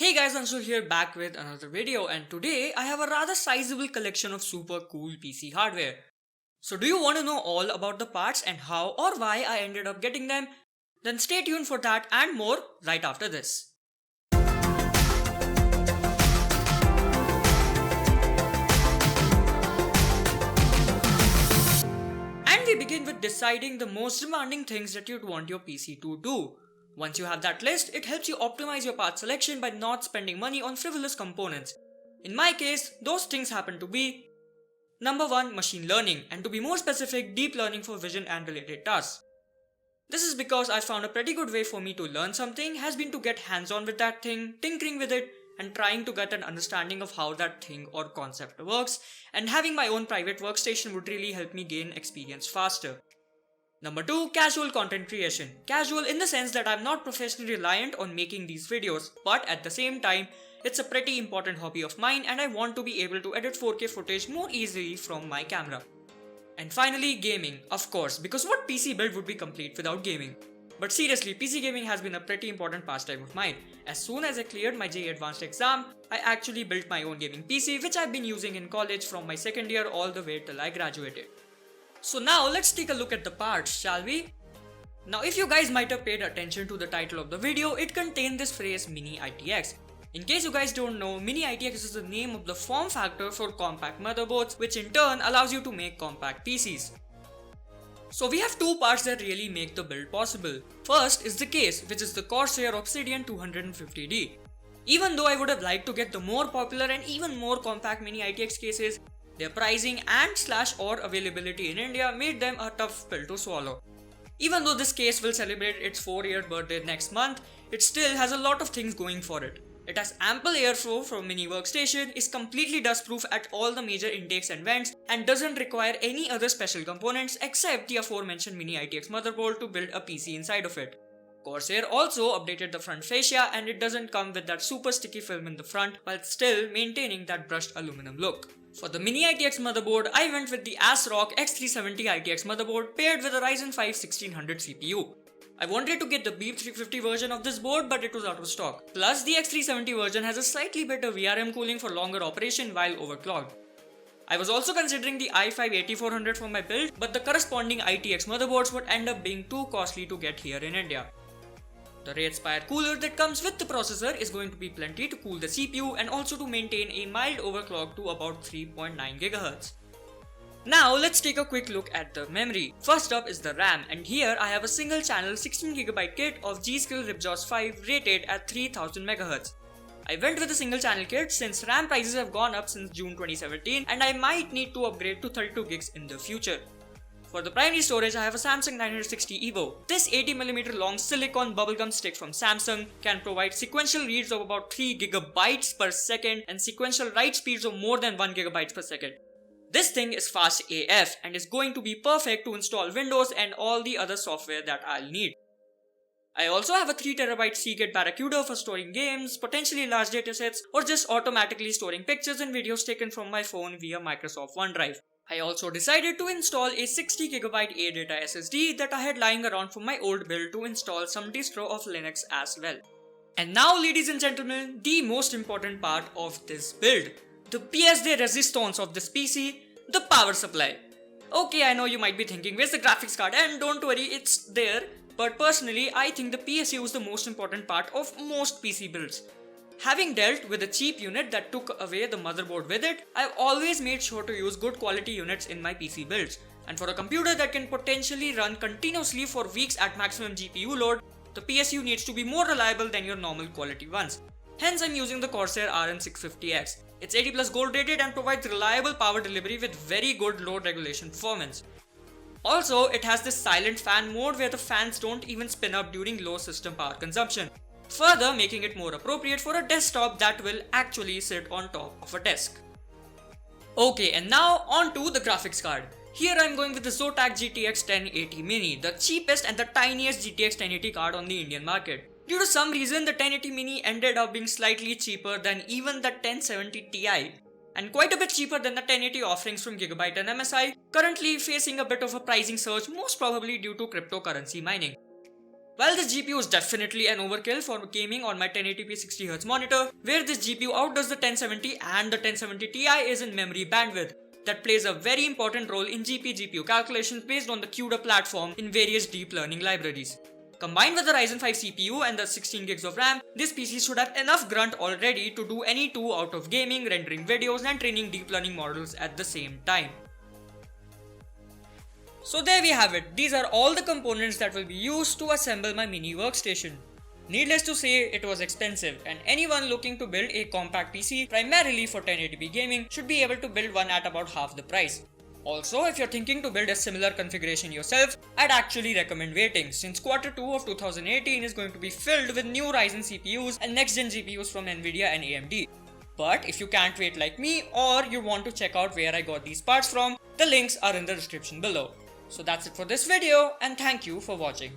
Hey guys, Anshul here back with another video, and today I have a rather sizable collection of super cool PC hardware. So do you want to know all about the parts and how or why I ended up getting them? Then stay tuned for that and more right after this. And we begin with deciding the most demanding things that you'd want your PC to do. Once you have that list, it helps you optimize your part selection by not spending money on frivolous components. In my case, those things happen to be number 1, machine learning, and to be more specific, deep learning for vision and related tasks. This is because I found a pretty good way for me to learn something has been to get hands-on with that thing, tinkering with it, and trying to get an understanding of how that thing or concept works, and having my own private workstation would really help me gain experience faster. Number 2, casual content creation. Casual in the sense that I'm not professionally reliant on making these videos, but at the same time, it's a pretty important hobby of mine and I want to be able to edit 4K footage more easily from my camera. And finally, gaming, of course, because what PC build would be complete without gaming? But seriously, PC gaming has been a pretty important pastime of mine. As soon as I cleared my JEE Advanced exam, I actually built my own gaming PC which I've been using in college from my second year all the way till I graduated. So now let's take a look at the parts, shall we? Now if you guys might have paid attention to the title of the video, it contained this phrase Mini-ITX. In case you guys don't know, Mini-ITX is the name of the form factor for compact motherboards, which in turn allows you to make compact PCs. So we have two parts that really make the build possible. First is the case, which is the Corsair Obsidian 250D. Even though I would have liked to get the more popular and even more compact Mini-ITX cases, their pricing and or availability in India made them a tough pill to swallow. Even though this case will celebrate its 4-year birthday next month, it still has a lot of things going for it. It has ample airflow from mini-workstation, is completely dustproof at all the major intakes and vents, and doesn't require any other special components except the aforementioned Mini-ITX motherboard to build a PC inside of it. Corsair also updated the front fascia and it doesn't come with that super sticky film in the front while still maintaining that brushed aluminum look. For the Mini-ITX motherboard, I went with the ASRock X370 ITX motherboard paired with a Ryzen 5 1600 CPU. I wanted to get the Beep 350 version of this board but it was out of stock. Plus the X370 version has a slightly better VRM cooling for longer operation while overclocked. I was also considering the i5-8400 for my build, but the corresponding ITX motherboards would end up being too costly to get here in India. The Raidspire cooler that comes with the processor is going to be plenty to cool the CPU and also to maintain a mild overclock to about 3.9 GHz. Now let's take a quick look at the memory. First up is the RAM, and here I have a single channel 16GB kit of GSkill Ripjaws 5 rated at 3000 MHz. I went with a single channel kit since RAM prices have gone up since June 2017 and I might need to upgrade to 32GB in the future. For the primary storage, I have a Samsung 960 EVO. This 80mm long silicone bubblegum stick from Samsung can provide sequential reads of about 3GB per second and sequential write speeds of more than 1GB per second. This thing is fast AF and is going to be perfect to install Windows and all the other software that I'll need. I also have a 3TB Seagate Barracuda for storing games, potentially large datasets, or just automatically storing pictures and videos taken from my phone via Microsoft OneDrive. I also decided to install a 60GB ADATA SSD that I had lying around from my old build to install some distro of Linux as well. And now, ladies and gentlemen, the most important part of this build. The pièce de résistance of this PC, the power supply. Okay, I know you might be thinking, where's the graphics card? And don't worry, it's there. But personally, I think the PSU is the most important part of most PC builds. Having dealt with a cheap unit that took away the motherboard with it, I've always made sure to use good quality units in my PC builds. And for a computer that can potentially run continuously for weeks at maximum GPU load, the PSU needs to be more reliable than your normal quality ones. Hence I'm using the Corsair RM650x. It's 80+ gold rated and provides reliable power delivery with very good load regulation performance. Also, it has this silent fan mode where the fans don't even spin up during low system power consumption, further making it more appropriate for a desktop that will actually sit on top of a desk. Okay, and now on to the graphics card. Here I'm going with the Zotac GTX 1080 Mini, the cheapest and the tiniest GTX 1080 card on the Indian market. Due to some reason, the 1080 Mini ended up being slightly cheaper than even the 1070 Ti, and quite a bit cheaper than the 1080 offerings from Gigabyte and MSI, currently facing a bit of a pricing surge, most probably due to cryptocurrency mining. While this GPU is definitely an overkill for gaming on my 1080p 60Hz monitor, where this GPU outdoes the 1070 and the 1070 Ti is in memory bandwidth. That plays a very important role in GPU calculations based on the CUDA platform in various deep learning libraries. Combined with the Ryzen 5 CPU and the 16 gigs of RAM, this PC should have enough grunt already to do any two out of gaming, rendering videos and training deep learning models at the same time. So there we have it. These are all the components that will be used to assemble my mini workstation. Needless to say, it was expensive, and anyone looking to build a compact PC primarily for 1080p gaming should be able to build one at about half the price. Also, if you're thinking to build a similar configuration yourself, I'd actually recommend waiting, since Q2 of 2018 is going to be filled with new Ryzen CPUs and next-gen GPUs from Nvidia and AMD. But if you can't wait like me, or you want to check out where I got these parts from, the links are in the description below. So that's it for this video, and thank you for watching.